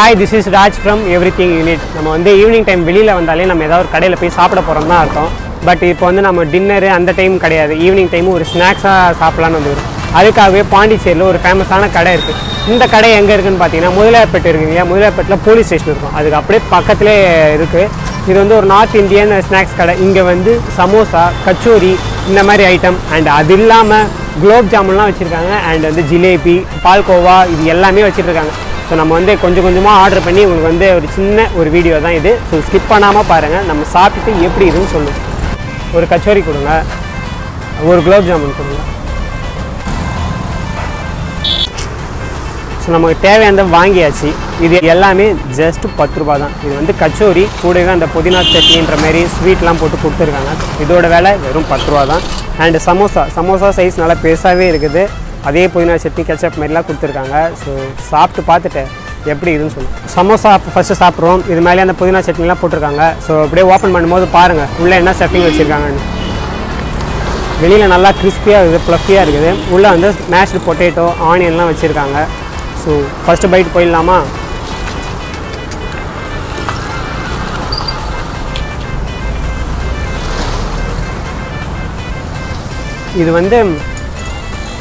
Hi, this is Raj from Everything Unit. நம்ம வந்து evening time வெளியில் வந்தாலே நம்ம ஏதாவது ஒரு கடையில் போய் சாப்பிட போகிறோம் தான் அர்த்தம். பட் இப்போ வந்து நம்ம டின்னரு அந்த டைம் கிடையாது, ஈவினிங் டைமும் ஒரு ஸ்நாக்ஸாக சாப்பிட்லான்னு வந்து வரும். அதுக்காகவே பாண்டிச்சேரியில் ஒரு ஃபேமஸான கடை இருக்குது. இந்த கடை எங்கே இருக்குதுன்னு பார்த்தீங்கன்னா முதலியார்பேட்டை இருக்குங்க. முதலியார்பேட்டில் போலீஸ் ஸ்டேஷன் இருக்கும், அதுக்கு அப்படியே பக்கத்துலேயே இருக்குது. இது வந்து ஒரு நார்த் இந்தியன் ஸ்நாக்ஸ் கடை. இங்கே வந்து சமோசா, கச்சோரி இந்த மாதிரி ஐட்டம் அண்ட் அது இல்லாமல் குலோப் ஜாமுன்லாம் வச்சுருக்காங்க. அண்ட் வந்து ஜிலேபி, பால்கோவா இது எல்லாமே வச்சுருக்காங்க. ஸோ நம்ம வந்து கொஞ்சம் கொஞ்சமாக ஆர்டர் பண்ணி உங்களுக்கு வந்து ஒரு சின்ன ஒரு வீடியோ தான் இது. ஸோ ஸ்கிப் பண்ணாமல் பாருங்கள். நம்ம சாப்பிட்டுட்டு எப்படி இதுன்னு சொல்லுவோம். ஒரு கச்சோரி கொடுங்க, ஒரு குலோப் ஜாமுன் கொடுங்க. ஸோ நமக்கு தேவையானதை வாங்கியாச்சு. இது எல்லாமே ஜஸ்ட் 10 ரூபா தான். இது வந்து கச்சோரி கூடவே அந்த புதினா சட்னின்ற மாதிரி ஸ்வீட்லாம் போட்டு கொடுத்துருக்காங்க. இதோட விலை வெறும் 10 ரூபா தான். அண்டு சமோசா சைஸ் நல்லா பெருசாகவே இருக்குது. அதே புதினா சட்னி கெச்சப் மாதிரிலாம் கொடுத்துருக்காங்க. ஸோ சாப்பிட்டு பார்த்துட்டு எப்படி இதுன்னு சொல்லுவோம். சமோசா ஃபஸ்ட்டு சாப்பிட்றோம். இது மேலே அந்த புதினா சட்னிலாம் போட்டிருக்காங்க. ஸோ அப்படியே ஓப்பன் பண்ணும்போது பாருங்கள் உள்ளே என்ன ஸ்டஃபிங் வச்சுருக்காங்கன்னு. வெளியில் நல்லா கிறிஸ்பியாக இருக்குது, ப்ளஃபியாக இருக்குது. உள்ளே வந்து மேஷ்டு பொட்டேட்டோ, ஆனியன்லாம் வச்சுருக்காங்க. ஸோ ஃபஸ்ட்டு பைட் போயிடலாமா? இது வந்து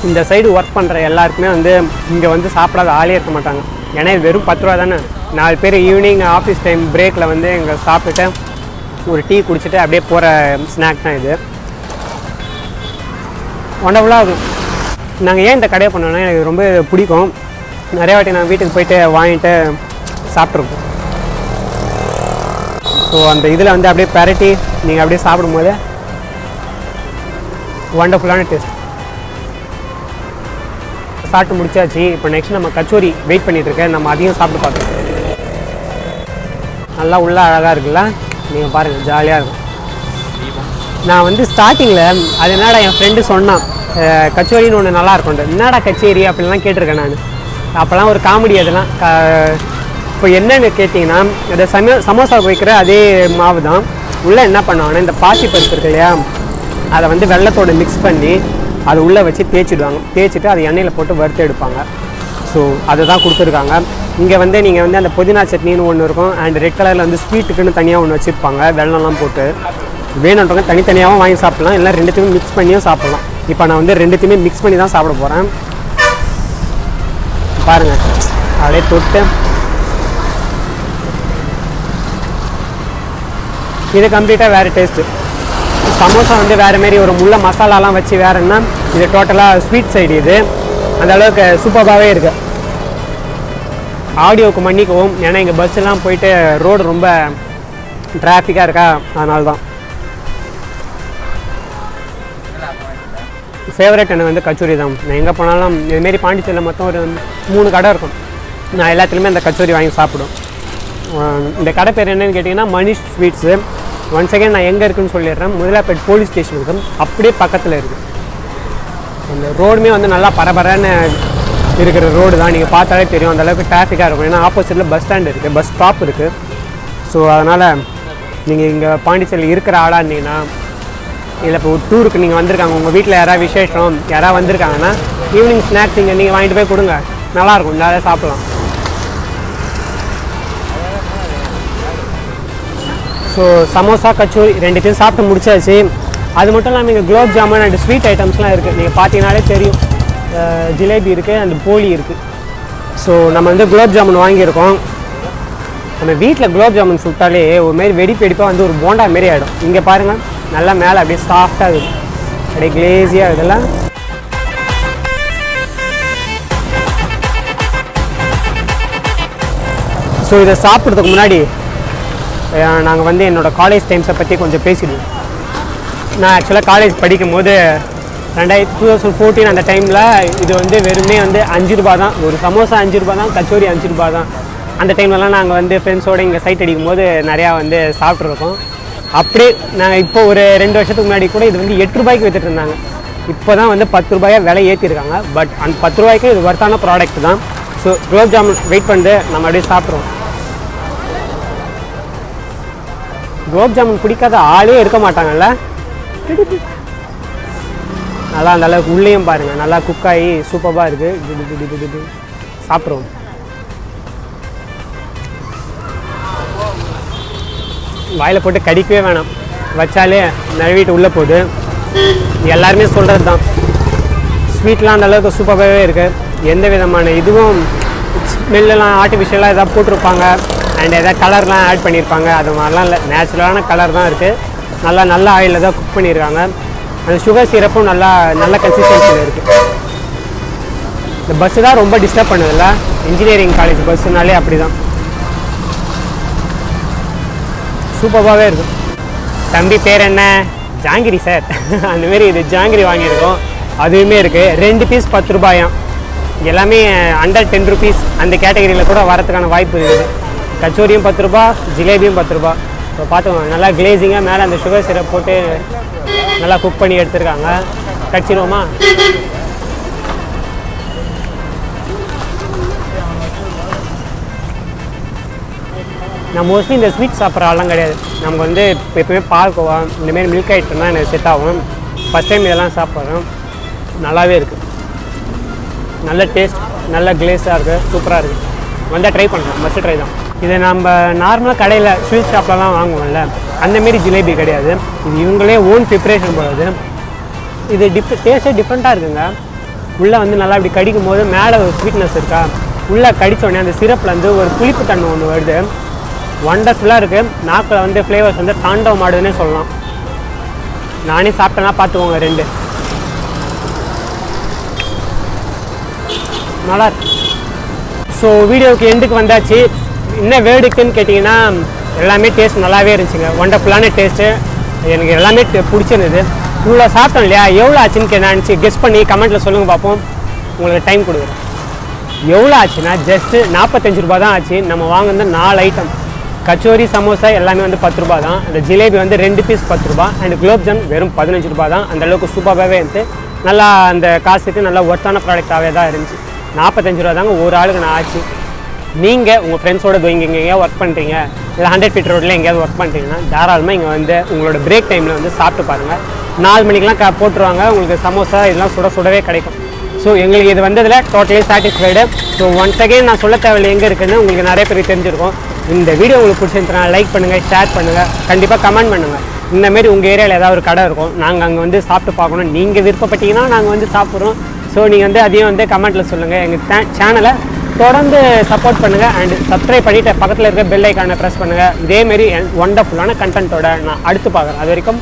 இந்த சைடு ஒர்க் பண்ணுற எல்லாருக்குமே வந்து இங்கே வந்து சாப்பிடாத ஆளே இருக்க மாட்டாங்க. ஏன்னா இது வெறும் 10 ரூபா தானே. 4 பேர் ஈவினிங் ஆஃபீஸ் டைம் பிரேக்கில் வந்து இங்கே சாப்பிட்டுட்டு ஒரு டீ குடிச்சிட்டு அப்படியே போகிற ஸ்நாக் தான் இது. ஒண்டர்ஃபுல்லாக இருக்கும். நாங்கள் ஏன் இந்த கடையை பண்ணோன்னா எனக்கு ரொம்ப பிடிக்கும். நிறையா வாட்டி நாங்கள் வீட்டுக்கு போயிட்டு வாங்கிட்டு சாப்பிட்ருக்கோம். ஸோ அந்த இதில் வந்து அப்படியே பரட்டி நீங்கள் அப்படியே சாப்பிடும்போது ஒண்டர்ஃபுல்லான டேஸ்ட். சாப்பிட்டு முடிச்சாச்சு. இப்போ நெக்ஸ்ட் நம்ம கச்சோரி வெயிட் பண்ணிகிட்ருக்கேன். நம்ம அதையும் சாப்பிட்டு பார்க்கலாம். நல்லா உள்ள அழகாக இருக்குல்ல, நீங்கள் பாருங்கள், ஜாலியாக இருக்கும். நான் வந்து ஸ்டார்டிங்கில் அது என்னடா என் ஃப்ரெண்டு சொன்னான் கச்சோரின்னு ஒன்று நல்லா இருக்கும்ண்டு. என்னடா கச்சேரி அப்படிலாம் கேட்டிருக்கேன் நான். அப்போல்லாம் ஒரு காமெடி அதெல்லாம். இப்போ என்னென்னு கேட்டிங்கன்னா இந்த சமோசாவுக்கு வைக்கிற அதே மாவு தான். உள்ளே என்ன பண்ணுவாங்கன்னா இந்த பாசி பருப்பு இருக்கு இல்லையா, அதை வந்து வெள்ளத்தோடு மிக்ஸ் பண்ணி அது உள்ளே வச்சு தேய்ச்சிடுவாங்க. தேய்ச்சிட்டு அதை எண்ணெயில் போட்டு வறுத்து எடுப்பாங்க. ஸோ அதை தான் கொடுத்துருக்காங்க. இங்கே வந்து நீங்கள் வந்து அந்த புதினா சட்னின்னு ஒன்று இருக்கும். அண்ட் ரெட் கலரில் வந்து ஸ்வீட்டுக்குன்னு தனியாக ஒன்று வச்சுருப்பாங்க, வெள்ளம்லாம் போட்டு. வேணுன்றவங்க தனித்தனியாகவும் வாங்கி சாப்பிட்லாம், இல்லை ரெண்டுத்தையுமே மிக்ஸ் பண்ணியும் சாப்பிட்லாம். இப்போ நான் வந்து ரெண்டுத்தையுமே மிக்ஸ் பண்ணி தான் சாப்பிட போகிறேன். பாருங்கள், அப்படியே தொட்டு இது கம்ப்ளீட்டாக வேறு டேஸ்ட்டு. சமோசா வந்து வேறு மாரி ஒரு முள்ள மசாலாலாம் வச்சு வேறுன்னா, இது டோட்டலாக ஸ்வீட் சைடு. இது அந்த அளவுக்கு சூப்பராகவே இருக்குது. ஆடியோவுக்கு மன்னிக்கவும், ஏன்னா இங்கே பஸ்ஸெல்லாம் போயிட்டு ரோடு ரொம்ப டிராஃபிக்காக இருக்கா, அதனால தான். ஃபேவரட் எனக்கு வந்து கச்சோரி தான். நான் எங்கே போனாலும் இதுமாரி பாண்டிச்சேரியில் மொத்தம் ஒரு 3 கடை இருக்கும். நான் எல்லாத்துலேயுமே அந்த கச்சோரி வாங்கி சாப்பிடும். இந்த கடை பேர் என்னென்னு கேட்டிங்கன்னா மனிஷ் ஸ்வீட்ஸு. ஒன்ஸ் அகேன் நான் எங்கே இருக்குதுன்னு சொல்லிடுறேன். முதலியார்பேட்டை போலீஸ் ஸ்டேஷன் இருக்குது, அப்படியே பக்கத்தில் இருக்குது. அந்த ரோடுமே வந்து நல்லா பரபரன்னு இருக்கிற ரோடு தான். நீங்கள் பார்த்தாலே தெரியும் அந்தளவுக்கு டிராஃபிக்காக இருக்கும். ஏன்னா ஆப்போசிட்டில் பஸ் ஸ்டாண்ட் இருக்குது, பஸ் ஸ்டாப் இருக்குது. ஸோ அதனால் நீங்கள் இங்கே பாண்டிச்சேரியில் இருக்கிற ஆளாக இருந்தீங்கன்னா, இல்லை இப்போ ஒரு டூருக்கு நீங்கள் வந்திருக்காங்க, உங்கள் வீட்டில் யாராவது விசேஷம் யாராவது வந்திருக்காங்கன்னா ஈவினிங் ஸ்நாக்ஸ் இங்கே நீங்கள் வாங்கிட்டு போய் கொடுங்க, நல்லாயிருக்கும், நிறையா சாப்பிட்லாம். ஸோ சமோசா, கச்சோரி ரெண்டுத்தையும் சாப்பிட்டு முடிச்சாச்சு. அது மட்டும் இல்லாமல் இங்கே குலோப் ஜாமுன் அண்ட் ஸ்வீட் ஐட்டம்ஸ்லாம் இருக்குது. நீங்கள் பார்த்தீங்கனாலே தெரியும், ஜிலேபி இருக்குது அண்ட் போலி இருக்குது. ஸோ நம்ம வந்து குலோப் ஜாமுன் வாங்கியிருக்கோம். நம்ம வீட்டில் குலோப் ஜாமுன் சுட்டாலே ஒரு மாரி வெடிப்பாக வந்து ஒரு போண்டா மாரி ஆகிடும். இங்கே பாருங்கள், நல்லா மேலே அப்படியே சாஃப்டாக இருக்குது, அப்படியே கிளேஸியாக இதெல்லாம். ஸோ இதை சாப்பிட்றதுக்கு முன்னாடி நாங்கள் வந்து என்னோடய காலேஜ் டைம்ஸை பற்றி கொஞ்சம் பேசிடுவோம். நான் ஆக்சுவலாக காலேஜ் படிக்கும் போது 2014 அந்த டைமில் இது வந்து வெறுமே வந்து 5 ரூபா தான். ஒரு சமோசா 5 ரூபா தான், கச்சோரி 5 ரூபா தான். அந்த டைம்லலாம் நாங்கள் வந்து ஃப்ரெண்ட்ஸோடு இங்கே சைட் அடிக்கும் போது நிறையா வந்து சாப்பிட்ருக்கோம். அப்படியே நாங்கள் இப்போ ஒரு 2 வருஷத்துக்கு முன்னாடி கூட இது வந்து 8 ரூபாய்க்கு விற்றுட்டு இருந்தாங்க. இப்போ தான் வந்து 10 ரூபாயாக விலை ஏற்றிருக்காங்க. பட் அந்த 10 ரூபாய்க்கு இது ஒர்த்தான ப்ராடக்ட் தான். ஸோ குலோப் ஜாமுன் வெயிட் பண்ணிட்டு நம்ம அப்படியே சாப்பிட்றோம். குலோப் ஜாமுன் பிடிக்காத ஆளே இருக்க மாட்டாங்கல்ல. நல்லா அந்த அளவுக்கு உள்ளேயும் பாருங்கள், நல்லா குக்காகி சூப்பராக இருக்குது. சாப்பிட்ருவோம். வாயில் போட்டு கடிக்கவே வேணாம், வச்சாலே நழுவிட்டு உள்ளே போகுது. எல்லாருமே சொல்கிறது தான், ஸ்வீட்லாம் அந்தளவுக்கு சூப்பராகவே இருக்குது. எந்த விதமான இதுவும் ஸ்மெல்லாம் ஆர்டிஃபிஷியலாக எதாவது போட்டிருப்பாங்க அண்ட் எதாவது கலர்லாம் ஆட் பண்ணியிருப்பாங்க, அது மாதிரிலாம் இல்லை. நேச்சுரலான கலர் தான் இருக்குது. நல்ல ஆயிலில் தான் குக் பண்ணியிருக்காங்க. அந்த சுகர் சிரப்பும் நல்ல கன்சிஸ்டன்சியில் இருக்குது. இந்த பஸ்ஸு தான் ரொம்ப டிஸ்டர்ப் பண்ணுதில்ல, இன்ஜினியரிங் காலேஜ் பஸ்ஸுனாலே அப்படி தான். சூப்பராகவே இருக்கும். தம்பி பேர் என்ன? ஜாங்கிரி சார். அந்தமாரி இது ஜாங்கிரி வாங்கியிருக்கோம். அதுவுமே இருக்குது. 2 பீஸ் 10 ரூபாயாம். எல்லாமே அண்டர் 10 ருபீஸ் அந்த கேட்டகரியில் கூட வரதுக்கான வாய்ப்பு இருக்குது. கச்சோரியும் 10 ரூபா, ஜிலேபியும் 10 ரூபா. இப்போ பார்த்துக்கோங்க, நல்லா கிளேசிங்காக மேலே அந்த சுகர் சிரப் போட்டு நல்லா குக் பண்ணி எடுத்துருக்காங்க. கடிச்சிடுவோமா? நான் மோஸ்ட்லி இந்த ஸ்வீட் சாப்பிட்ற ஆளும் கிடையாது. நமக்கு வந்து எப்பவுமே பால்கோவா இந்தமாரி மில்க் ஐட்டம் தான் எனக்கு செட் ஆகும். ஃபஸ்ட் டைம் இதெல்லாம் சாப்பிட்றோம். நல்லாவே இருக்குது. நல்ல டேஸ்ட், நல்ல கிளேஸாக இருக்குது, சூப்பராக இருக்குது. வந்தால் ட்ரை பண்ணுறோம், மஸ்ட் ட்ரை தான். இதை நம்ம நார்மலாக கடையில் ஸ்வீட் ஷாப்லலாம் வாங்குவோம்ல, அந்தமாரி ஜிலேபி கிடையாது. இது இவங்களே ஓன் ப்ரிப்ரேஷன் போடுறது. இது டேஸ்ட்டே டிஃப்ரெண்ட்டாக இருக்குங்க. உள்ளே வந்து நல்லா இப்படி கடிக்கும் போது மேலே ஒரு ஸ்வீட்னஸ் இருக்கா, உள்ளே கடித்தோடனே அந்த சிரப்பில் வந்து ஒரு புளிப்பு தன்மை ஒன்று வருது. ஒண்டர்ஃபுல்லாக இருக்குது. நாக்கில் வந்து ஃப்ளேவர்ஸ் வந்து தாண்டவம் ஆடுதுன்னே சொல்லலாம். நானே சாப்பிட்டேன்னா பார்த்துக்கோங்க. 2 நல்லா இருக்கு. ஸோ வீடியோவுக்கு எண்டுக்கு வந்தாச்சு. என்ன வேர்டுக்குன்னு கேட்டிங்கன்னா எல்லாமே டேஸ்ட் நல்லாவே இருந்துச்சுங்க. ஒண்டர்ஃபுல்லான டேஸ்ட்டு. எனக்கு எல்லாமே பிடிச்சிருந்தது. இவ்வளோ சாப்பிட்டோம் இல்லையா, எவ்வளோ ஆச்சுன்னு கேட்டாச்சு கெஸ் பண்ணி கமெண்ட்டில் சொல்லுங்கள் பார்ப்போம். உங்களுக்கு டைம் கொடுக்குறேன். எவ்வளோ ஆச்சுன்னா ஜஸ்ட்டு 45 ரூபா தான் ஆச்சு. நம்ம வாங்கினது 4 ஐட்டம். கச்சோரி, சமோசா எல்லாமே வந்து 10 ரூபா தான். அந்த ஜிலேபி வந்து 2 பீஸ் 10 ரூபா. அண்ட் குலோப் ஜாம் வெறும் 15 ரூபா தான். அந்தளவுக்கு சூப்பராகவே இருந்து நல்லா அந்த காசுக்கு நல்லா ஒர்த்தான ப்ராடக்டாகவே தான் இருந்துச்சு. 45 ரூபா தாங்க ஒரு ஆளுக்கு நான் ஆச்சு. நீங்கள் உங்கள் ஃப்ரெண்ட்ஸோட இங்கே எங்கேயாவது ஒர்க் பண்ணுறீங்க, இல்லை 100 ஃபீட் ரோட்டில் எங்கேயாவது ஒர்க் பண்ணுறீங்கன்னா தாராளமாக இங்கே வந்து உங்களோட பிரேக் டைமில் வந்து சாப்பிட்டு பாருங்கள். 4 மணிக்கெலாம் போட்டுருவாங்க. உங்களுக்கு சமோசா இதெல்லாம் சுடவே கிடைக்கும். ஸோ எங்களுக்கு இது வந்ததில் totally satisfied. So once again நான் சொல்ல தேவையில்லை எங்கே இருக்குதுன்னு உங்களுக்கு நிறைய பேருக்கு தெரிஞ்சிருக்கும். இந்த வீடியோ உங்களுக்கு பிடிச்சிருந்துச்சுன்னா லைக் பண்ணுங்கள், ஷேர் பண்ணுங்கள், கண்டிப்பாக கமெண்ட் பண்ணுங்கள். இந்தமாரி உங்கள் ஏரியாவில் ஏதாவது ஒரு கடை இருக்கும், நாங்கள் அங்கே வந்து சாப்பிட்டு பார்க்கணும், நீங்கள் விருப்பப்பட்டீங்கன்னா நாங்கள் வந்து சாப்பிட்றோம். ஸோ நீங்கள் வந்து அதையும் வந்து கமெண்ட்டில் சொல்லுங்கள். எங்கள் சேனலை தொடர்ந்து சப்போர்ட் பண்ணுங்கள் அண்ட் சப்ஸ்கிரைப் பண்ணிவிட்டு பக்கத்தில் இருக்க பெல் ஐக்கானை ப்ரெஸ் பண்ணுங்கள். இதேமாரி ஒண்டர்ஃபுல்லான கண்டென்ட்டோட நான் அடுத்து பார்க்குறேன். அது வரைக்கும்